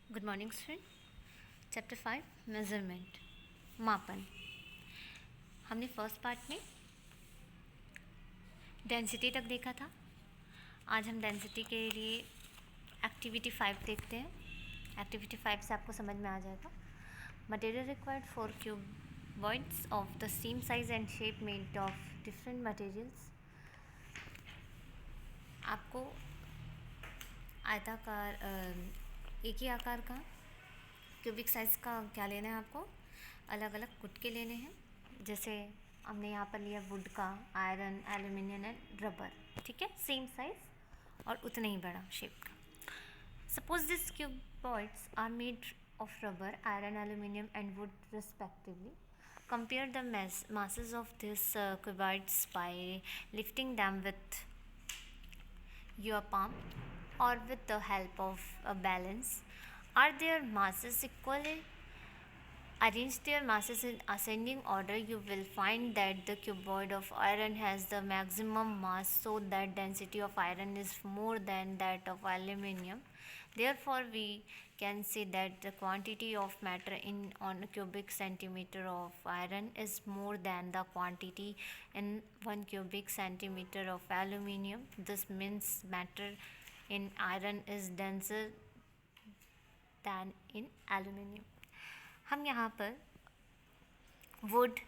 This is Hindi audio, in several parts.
Good morning student. Chapter 5 measurement, मापन। हमने फर्स्ट पार्ट में डेंसिटी तक देखा था। आज हम डेंसिटी के लिए एक्टिविटी 5 देखते हैं। एक्टिविटी 5 से आपको समझ में आ जाएगा। Material required for cuboids of the same size and shape made of different materials. आपको आयताकार एक ही आकार का क्यूबिक साइज़ का क्या लेना है, आपको अलग अलग गुटके लेने हैं। जैसे हमने यहाँ पर लिया वुड का, आयरन, एल्यूमिनियम एंड रबर, ठीक है, सेम साइज़ और उतना ही बड़ा शेप का। Suppose this cuboids are made of rubber, iron, aluminium and wood respectively. Compare the masses of these cuboids by lifting them with your palm or with the help of a balance. Are their masses equal? Arrange their masses in ascending order. You will find that the cuboid of iron has the maximum mass, so that density of iron is more than that of aluminium. Therefore, we can say that the quantity of matter in on a cubic centimeter of iron is more than the quantity in 1 cubic centimeter of aluminium. This means matter in iron is denser than in aluminium. हम यहाँ पर would,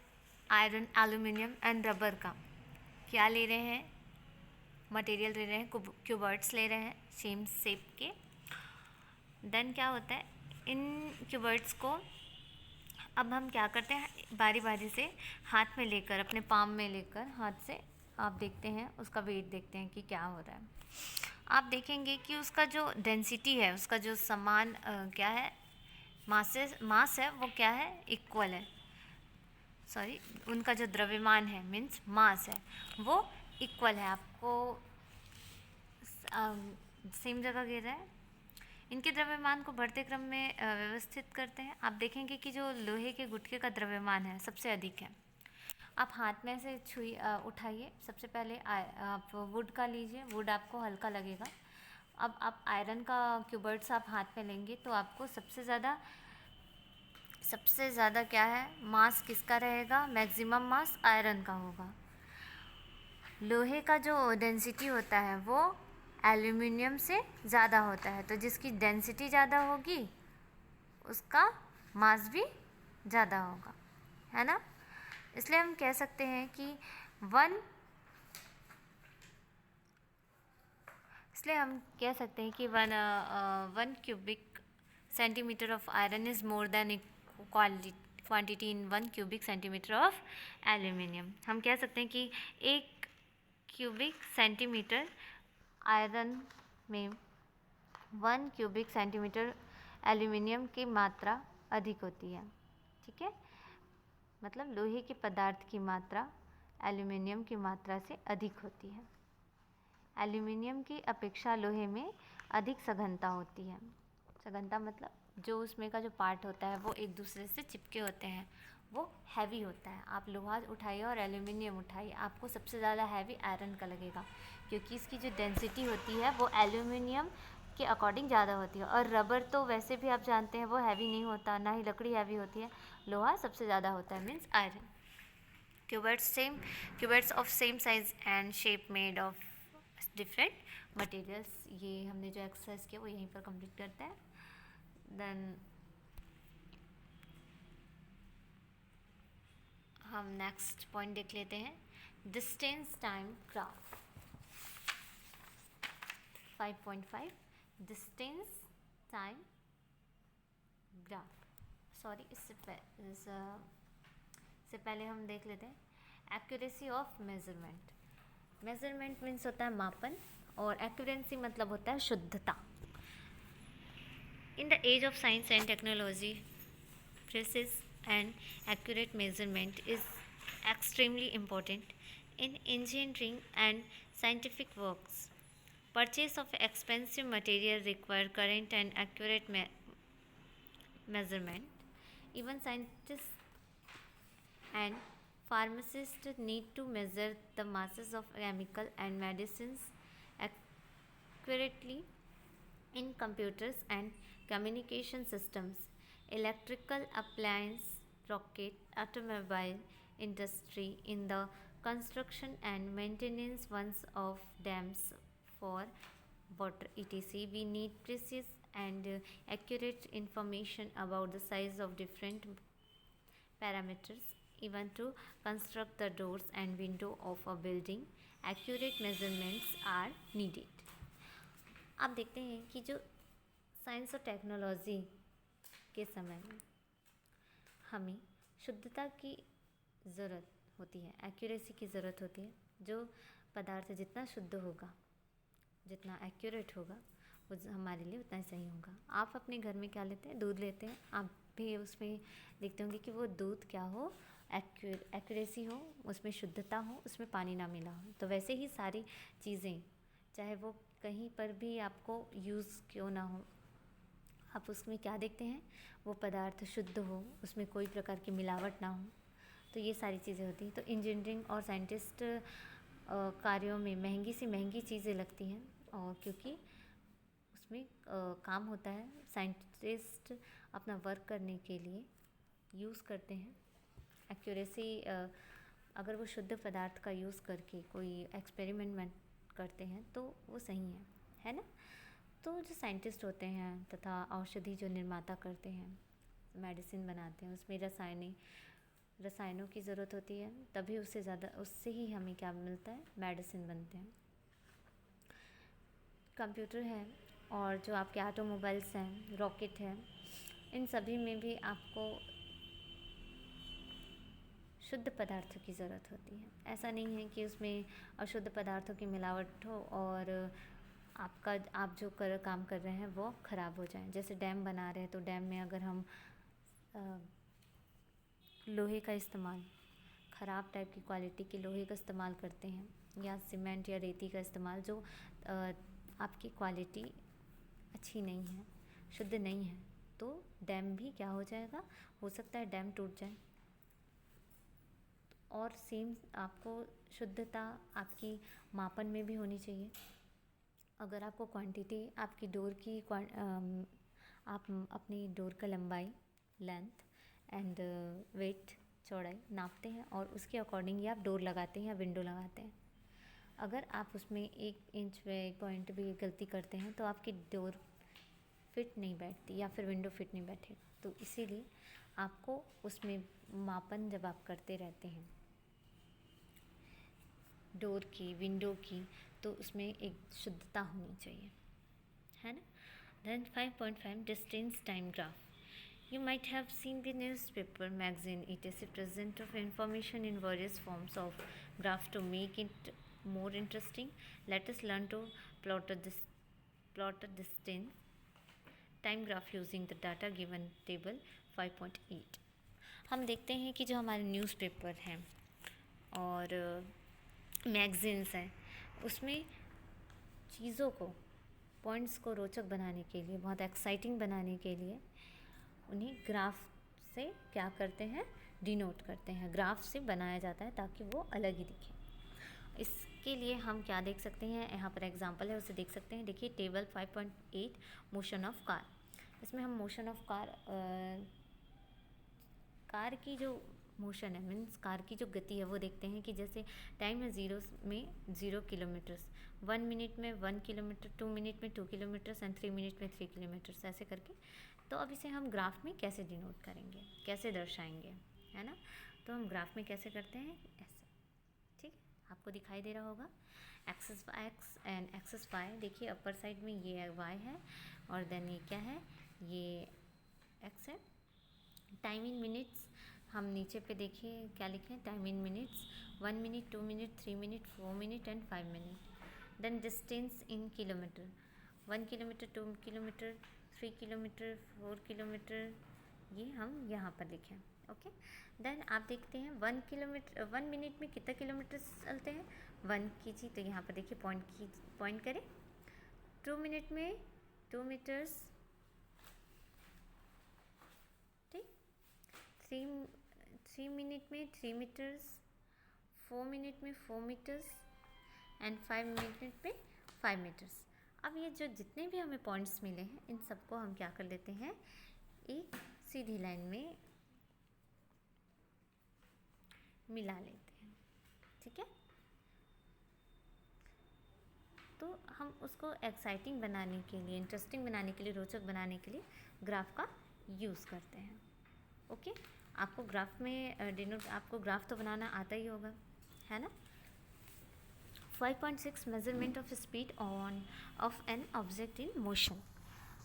iron, aluminium and rubber का क्या ले रहे हैं, मटेरियल ले रहे हैं, क्यूबर्ड्स ले रहे हैं सेम शेप के। देन क्या होता है, इन क्यूबर्ड्स को अब हम क्या करते हैं, बारी बारी से हाथ में लेकर, अपने पाम में लेकर हाथ से आप देखते हैं, उसका वेट देखते हैं कि क्या हो रहा है। आप देखेंगे कि उसका जो डेंसिटी है, उसका जो समान क्या है, मास है, वो क्या है, इक्वल है। सॉरी, उनका जो द्रव्यमान है मीन्स मास है, वो इक्वल है। आपको सेम जगह गिर रहा है। इनके द्रव्यमान को बढ़ते क्रम में व्यवस्थित करते हैं। आप देखेंगे कि जो लोहे के गुटके का द्रव्यमान है सबसे अधिक है। आप हाथ में से उठाइए। सबसे पहले आप वुड का लीजिए, वुड आपको हल्का लगेगा। अब आप आयरन का क्यूबर्ड्स आप हाथ में लेंगे तो आपको सबसे ज़्यादा क्या है, मास किसका रहेगा, मैक्सिमम मास आयरन का होगा। लोहे का जो डेंसिटी होता है वो एल्यूमिनियम से ज़्यादा होता है, तो जिसकी डेंसिटी ज़्यादा होगी उसका मास भी ज़्यादा होगा, है ना। इसलिए हम कह सकते हैं कि one cubic centimetre of iron is more than quantity in 1 cubic centimetre of aluminium. हम कह सकते हैं कि 1 क्यूबिक सेंटीमीटर आयरन में 1 क्यूबिक सेंटीमीटर एल्यूमिनियम की मात्रा अधिक होती है, ठीक है। मतलब लोहे के पदार्थ की मात्रा एल्यूमिनियम की मात्रा से अधिक होती है। एल्यूमिनियम की अपेक्षा लोहे में अधिक सघनता होती है। सघनता मतलब जो उसमें का जो पार्ट होता है वो एक दूसरे से चिपके होते हैं, वो हैवी होता है। आप लोहा उठाइए और एल्यूमिनियम उठाइए, आपको सबसे ज़्यादा हैवी आयरन का लगेगा, क्योंकि इसकी जो डेंसिटी होती है वो एल्यूमिनियम के अकॉर्डिंग ज़्यादा होती है। और रबर तो वैसे भी आप जानते हैं वो हैवी नहीं होता, ना ही लकड़ी हैवी होती है, लोहा सबसे ज़्यादा होता है, means iron. Cuboids of same size and shape made of different materials. ये हमने जो एक्सरसाइज किया वो यहीं पर कंप्लीट करते हैं। देन हम नेक्स्ट पॉइंट देख लेते हैं, distance time graph 5.5 distance time graph. Sorry, इससे पहले हम देख लेते हैं accuracy of measurement. Measurement means होता है मापन, और एक्यूरेंसी मतलब होता है शुद्धता। In the age of science and technology, precise and accurate measurement is extremely important in engineering and scientific works. Purchase of expensive material require current and accurate measurement. Even scientists and pharmacists need to measure the masses of chemical and medicines accurately. in computers and communication systems, electrical appliance, rocket, automobile industry, in the construction and maintenance ones of dams for water etc. We need precise and accurate information about the size of different parameters. Even to construct the doors and window of a building, accurate measurements are needed. आप देखते हैं कि जो साइंस और टेक्नोलॉजी के समय में हमें शुद्धता की ज़रूरत होती है, एक्यूरेसी की ज़रूरत होती है। जो पदार्थ जितना शुद्ध होगा, जितना एक्यूरेट होगा, वो हमारे लिए उतना ही सही होगा। आप अपने घर में क्या लेते हैं? दूध लेते हैं। आप भी उसमें देखते होंगे कि वो दूध क्या हो, एक्यूरेसी हो, उसमें शुद्धता हो, उसमें पानी ना मिला हो। तो वैसे ही सारी चीज़ें, चाहे वो कहीं पर भी आपको यूज़ क्यों ना हो, आप उसमें क्या देखते हैं? वो पदार्थ शुद्ध हो, उसमें कोई प्रकार की मिलावट ना हो। तो ये सारी चीज़ें होती हैं। तो इंजीनियरिंग और साइंटिस्ट कार्यों में महंगी से महंगी चीज़ें लगती हैं, और क्योंकि उसमें काम होता है, साइंटिस्ट अपना वर्क करने के लिए यूज़ करते हैं एक्यूरेसी। अगर वो शुद्ध पदार्थ का यूज़ करके कोई एक्सपेरिमेंट करते हैं तो वो सही है ना। तो जो साइंटिस्ट होते हैं तथा औषधि जो निर्माता करते हैं, मेडिसिन बनाते हैं, उसमें रसायनों की ज़रूरत होती है, तभी उससे ही हमें क्या मिलता है? मेडिसिन बनते हैं। कंप्यूटर है और जो आपके ऑटोमोबाइल्स हैं, रॉकेट है, इन सभी में भी आपको शुद्ध पदार्थों की ज़रूरत होती है। ऐसा नहीं है कि उसमें अशुद्ध पदार्थों की मिलावट हो और आप जो काम कर रहे हैं वो ख़राब हो जाए। जैसे डैम बना रहे हैं, तो डैम में अगर हम लोहे का इस्तेमाल, ख़राब टाइप की क्वालिटी के लोहे का इस्तेमाल करते हैं, या सीमेंट या रेती का इस्तेमाल, जो आपकी क्वालिटी अच्छी नहीं है, शुद्ध नहीं है, तो डैम भी क्या हो जाएगा? हो सकता है डैम टूट जाए। और सेम आपको शुद्धता आपकी मापन में भी होनी चाहिए। अगर आपको क्वांटिटी आपकी डोर की आप अपनी डोर का लंबाई, लेंथ एंड वेट, चौड़ाई नापते हैं और उसके अकॉर्डिंग ही आप डोर लगाते हैं या विंडो लगाते हैं। अगर आप उसमें 1 इंच व 1 पॉइंट भी गलती करते हैं तो आपकी डोर फिट नहीं बैठती या फिर विंडो फिट नहीं बैठेगा। तो इसीलिए आपको उसमें मापन जब आप करते रहते हैं डोर की, विंडो की, तो उसमें एक शुद्धता होनी चाहिए, है ना। Then 5.5 distance time graph. You might have seen the newspaper, magazine, etc. present of information in various forms of graph to make it more interesting. Let us learn to plot a distance time graph using the data given table 5.8. हम देखते हैं कि जो हमारे न्यूज़पेपर हैं और मैगज़ीन्स हैं, उसमें चीज़ों को, पॉइंट्स को रोचक बनाने के लिए, बहुत एक्साइटिंग बनाने के लिए उन्हें ग्राफ से क्या करते हैं? डिनोट करते हैं। ग्राफ से बनाया जाता है ताकि वो अलग ही दिखे। इसके लिए हम क्या देख सकते हैं? यहाँ पर एग्जांपल है, उसे देख सकते हैं। देखिए टेबल 5.8 मोशन ऑफ कार। इसमें हम मोशन ऑफ कार की जो मोशन है, मीन्स कार की जो गति है, वो देखते हैं कि जैसे टाइम है 0 किलोमीटर्स, 1 मिनट में 1 किलोमीटर, 2 मिनट में 2 किलोमीटर्स एंड 3 मिनट में 3 किलोमीटर्स, ऐसे करके। तो अब इसे हम ग्राफ में कैसे डिनोट करेंगे, कैसे दर्शाएंगे, है ना। तो हम ग्राफ में कैसे करते हैं? ऐसे, ठीक, आपको दिखाई दे रहा होगा। Axis x and axis y. देखिए अपर साइड में ये वाई है और देन ये क्या है? ये एक्स है। टाइम इन मिनट्स, हम नीचे पे देखिए क्या लिखे हैं? Time in minutes, 1 minute, 2 minute, 3 minute, 4 minute and 5 minute. Then distance in kilometre, 1 kilometre, 2 kilometre, 3 kilometre, 4 kilometre, ये हम यहाँ पर लिखे हैं। ओके, देन आप देखते हैं 1 मिनट में कितना किलोमीटर चलते हैं? 1 कीजिए, तो यहाँ पर देखिए पॉइंट करें। 2 मिनट में 2 मीटर्स, ठीक। 3 मिनट में 3 मीटर्स, 4 मिनट में 4 मीटर्स एंड 5 मिनट में 5 मीटर्स। अब ये जो जितने भी हमें पॉइंट्स मिले हैं इन सबको हम क्या कर लेते हैं, एक सीधी लाइन में मिला लेते हैं। ठीक है, तो हम उसको एक्साइटिंग बनाने के लिए, इंटरेस्टिंग बनाने के लिए, रोचक बनाने के लिए ग्राफ का यूज़ करते हैं। ओके, आपको ग्राफ में डिनोट, आपको ग्राफ तो बनाना आता ही होगा, है ना। 5.6 measurement of speed on off an object in motion,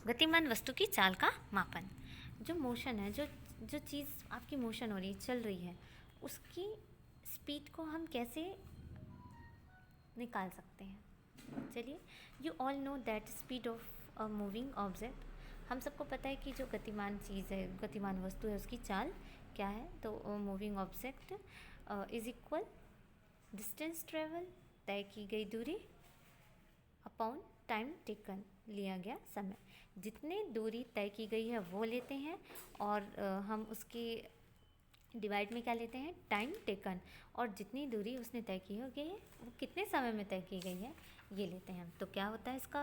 गतिमान वस्तु की चाल का मापन। जो मोशन है, जो चीज़ आपकी मोशन हो रही है, चल रही है, उसकी स्पीड को हम कैसे निकाल सकते हैं। चलिए, you all know that speed of a moving object, हम सबको पता है कि जो गतिमान चीज़ है, गतिमान वस्तु है, उसकी चाल क्या है। तो moving object is equal distance travel, तय की गई दूरी, अपॉन टाइम टेकन, लिया गया समय। जितनी दूरी तय की गई है वो लेते हैं और हम उसकी डिवाइड में क्या लेते हैं, टाइम टेकन, और जितनी दूरी उसने तय की हो गई है वो कितने समय में तय की गई है ये लेते हैं हम। तो क्या होता है इसका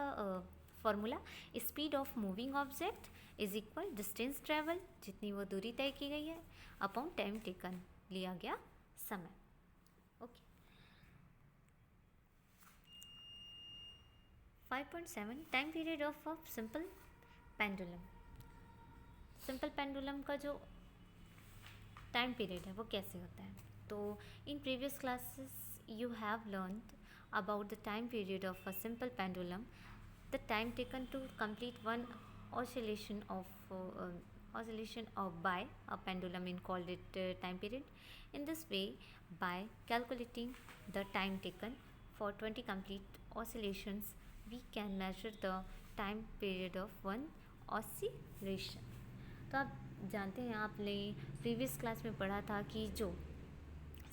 formula, speed of moving object is equal distance travel, जितनी वो दूरी तय की गई है, अपॉन टाइम टेकन, लिया गया समय। Okay, 5.7 time period of a simple pendulum. Simple pendulum का जो टाइम पीरियड है वो कैसे होता है। तो in previous classes you have learned about the time period of a simple pendulum, the time taken to complete one oscillation of by a pendulum in called it time period. In this way, by calculating the time taken for 20 complete oscillations, we can measure the time period of one oscillation. तो आप जानते हैं, आपने प्रीवियस क्लास में पढ़ा था कि जो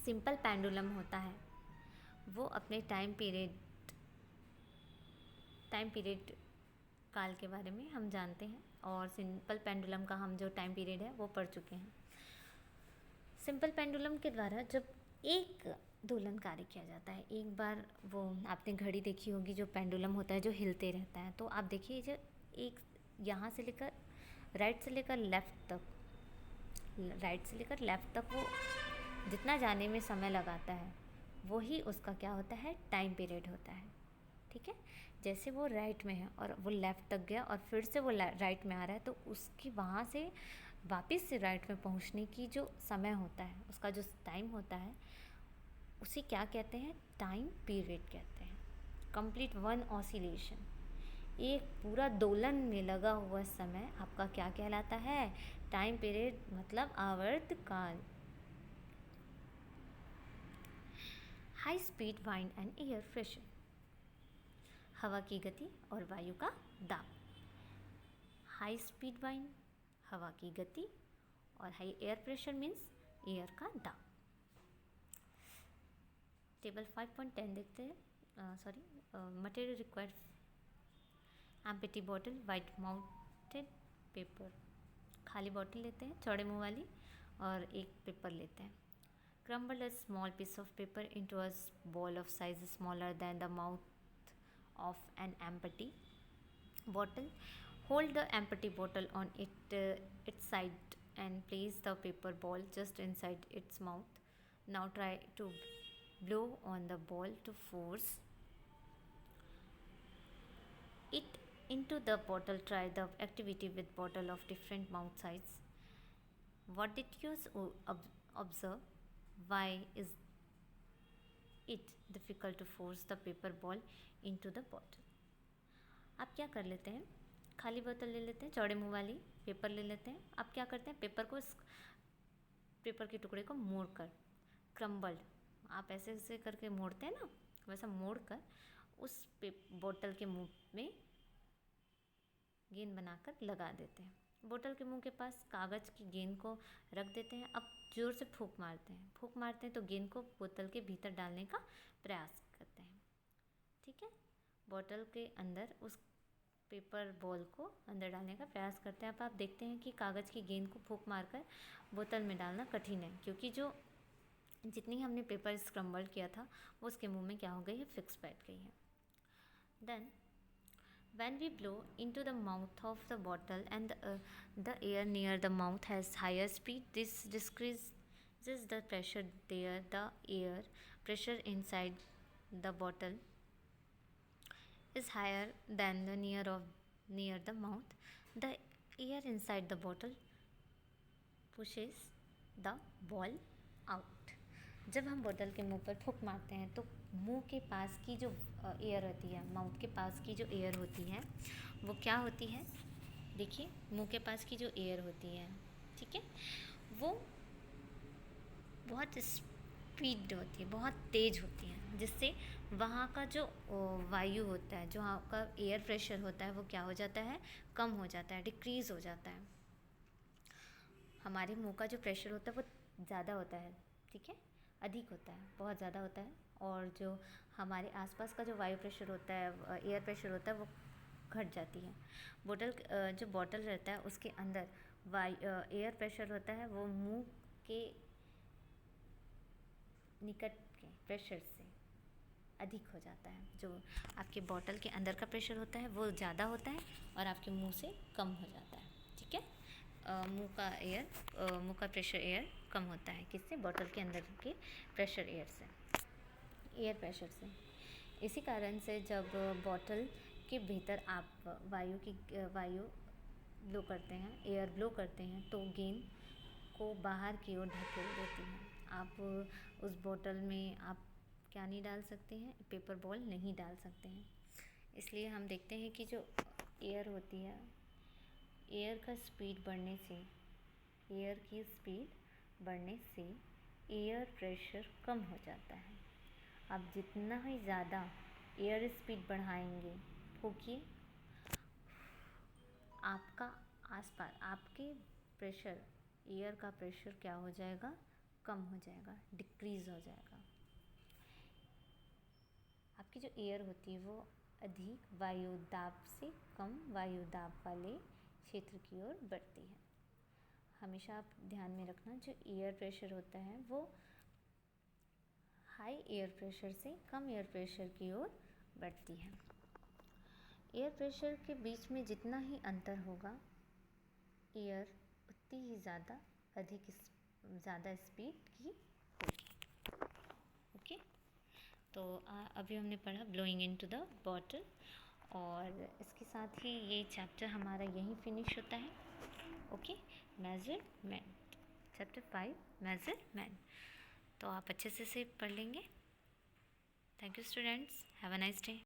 सिंपल पेंडुलम होता है वो अपने टाइम पीरियड काल के बारे में हम जानते हैं, और सिंपल पेंडुलम का हम जो टाइम पीरियड है वो पढ़ चुके हैं। सिंपल पेंडुलम के द्वारा जब एक दोलन कार्य किया जाता है, एक बार वो आपने घड़ी देखी होगी, जो पेंडुलम होता है जो हिलते रहता है, तो आप देखिए जो एक यहाँ से लेकर राइट से लेकर लेफ़्ट तक वो जितना जाने में समय लगाता है वही उसका क्या होता है, टाइम पीरियड होता है। ठीक है, जैसे वो राइट में है और वो लेफ़्ट तक गया और फिर से वो राइट में आ रहा है, तो उसकी वहाँ से वापस से राइट में पहुँचने की जो समय होता है, उसका जो टाइम होता है, उसे क्या कहते हैं, टाइम पीरियड कहते हैं। कंप्लीट वन ऑसिलेशन, एक पूरा दोलन में लगा हुआ समय आपका क्या कहलाता है, टाइम पीरियड, मतलब आवर्तकाल। High speed wind and air pressure, हवा की गति और वायु का दाब। हाई स्पीड वाइंड, हवा की गति, और high air pressure means air का दाब। टेबल 5.10 देखते हैं। Material required, empty bottle, white mounted paper, खाली बॉटल लेते हैं चौड़े मुँह वाली, और एक पेपर लेते हैं। Crumble a small piece of paper into a ball of size smaller than the mouth of an empty bottle. Hold the empty bottle on its side and place the paper ball just inside its mouth. Now try to blow on the ball to force it into the bottle. Try the activity with bottle of different mouth size. What did you observe? Why is it difficult to force the paper ball into the bottle? आप क्या कर लेते हैं, खाली बोतल ले लेते हैं, चौड़े मुँह वाली पेपर ले लेते हैं। आप क्या करते हैं, पेपर के टुकड़े को मोड़ कर, क्रम्बल्ड, आप ऐसे ऐसे करके मोड़ते हैं ना, वैसा मोड़ कर उस बोतल के मुंह में गेंद बनाकर लगा देते हैं। बोतल के मुंह के पास कागज़ की गेंद को रख देते हैं। अब ज़ोर से फूंक मारते हैं तो गेंद को बोतल के भीतर डालने का प्रयास करते हैं। ठीक है, बोतल के अंदर उस पेपर बॉल को अंदर डालने का प्रयास करते हैं। अब आप देखते हैं कि कागज़ की गेंद को फूंक मारकर बोतल में डालना कठिन है, क्योंकि जो जितनी हमने पेपर स्क्रम्बल किया था वो उसके मुंह में क्या हो गई है, फिक्स बैठ गई है। Then When we blow into the mouth of the bottle and the air near the mouth has higher speed, this decreases the pressure there. The air pressure inside the bottle is higher than the near the mouth. The air inside the bottle pushes the ball out. जब हम बोतल के मुंह पर फूंक मारते हैं तो मुंह के पास की जो एयर होती है, माउथ के पास की जो एयर होती है वो क्या होती है, देखिए मुंह के पास की जो एयर होती है, ठीक है, वो बहुत स्पीड होती है, बहुत तेज़ होती है, जिससे वहाँ का जो वायु होता है, जो वहाँ का एयर प्रेशर होता है वो क्या हो जाता है, कम हो जाता है, डिक्रीज़ हो जाता है। हमारे मुंह का जो प्रेशर होता है वो ज़्यादा होता है, ठीक है, अधिक होता है, बहुत ज़्यादा होता है, और जो हमारे आसपास का जो वायु प्रेशर होता है, एयर प्रेशर होता है, वो घट जाती है। जो बॉटल रहता है उसके अंदर एयर प्रेशर होता है वो मुंह के निकट के प्रेशर से अधिक हो जाता है। जो आपके बॉटल के अंदर का प्रेशर होता है वो ज़्यादा होता है और आपके मुंह से कम हो जाता है, ठीक है। मुंह का प्रेशर एयर कम होता है, किससे, बॉटल के अंदर के प्रेशर एयर प्रेशर से। इसी कारण से जब बॉटल के भीतर आप वायु ब्लो करते हैं, एयर ब्लो करते हैं, तो गेंद को बाहर की ओर धकेल देती है। आप उस बोतल में आप क्या नहीं डाल सकते हैं, पेपर बॉल नहीं डाल सकते हैं। इसलिए हम देखते हैं कि जो एयर होती है, एयर की स्पीड बढ़ने से एयर प्रेशर कम हो जाता है। आप जितना ही ज़्यादा एयर स्पीड बढ़ाएंगे, फूंकिए, आपका आसपास आपके प्रेशर, एयर का प्रेशर क्या हो जाएगा, कम हो जाएगा, डिक्रीज़ हो जाएगा। आपकी जो एयर होती है वो अधिक वायु दाब से कम वायु दाब वाले क्षेत्र की ओर बढ़ती है। हमेशा आप ध्यान में रखना, जो एयर प्रेशर होता है वो हाई एयर प्रेशर से कम एयर प्रेशर की ओर बढ़ती है। एयर प्रेशर के बीच में जितना ही अंतर होगा, एयर उतनी ही ज़्यादा स्पीड की होगी। ओके, तो अभी हमने पढ़ा ब्लोइंग इनटू द बॉटल, और इसके साथ ही ये चैप्टर हमारा यहीं फिनिश होता है। Okay, measurement, chapter 5 measurement. तो आप अच्छे से पढ़ लेंगे। Thank you students, have a nice day.